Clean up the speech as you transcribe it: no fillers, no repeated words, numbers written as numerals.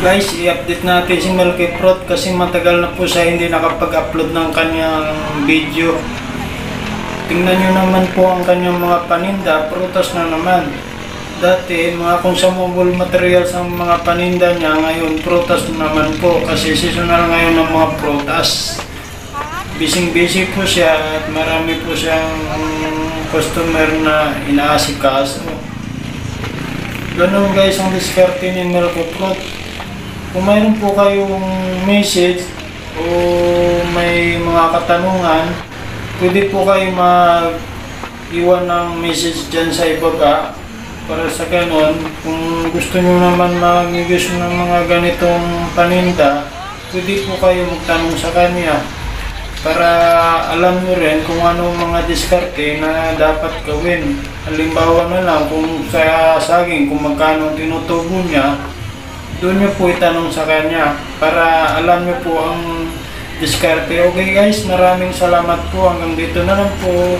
Guys, i-update natin si Melky Fruit kasi matagal na po siya hindi nakapag-upload ng kanyang video. Tingnan nyo naman po ang kanyang mga paninda, prutas na naman. Dati, mga consumable materials ang mga paninda niya, ngayon prutas na naman po kasi seasonal ngayon ng mga prutas. Busy po siya at marami po siyang customer na inaasikaso. Ganun guys ang diskarte ni Melky Fruit. Kung mayroon po kayong message o may mga katanungan, pwede po kayo mag-iwan ng message dyan sa ibaba. Para sa ganon, kung gusto nyo naman mag-use ng mga ganitong paninda, pwede po kayo magtanong sa kanya. Para alam nyo rin kung anong mga diskarte na dapat gawin. Halimbawa na lang kung sa saging, kung magkano tinutubo niya, doon nyo po itanong sa kanya para alam nyo po ang diskarte. Okay guys, maraming salamat po. Hanggang dito na lang po.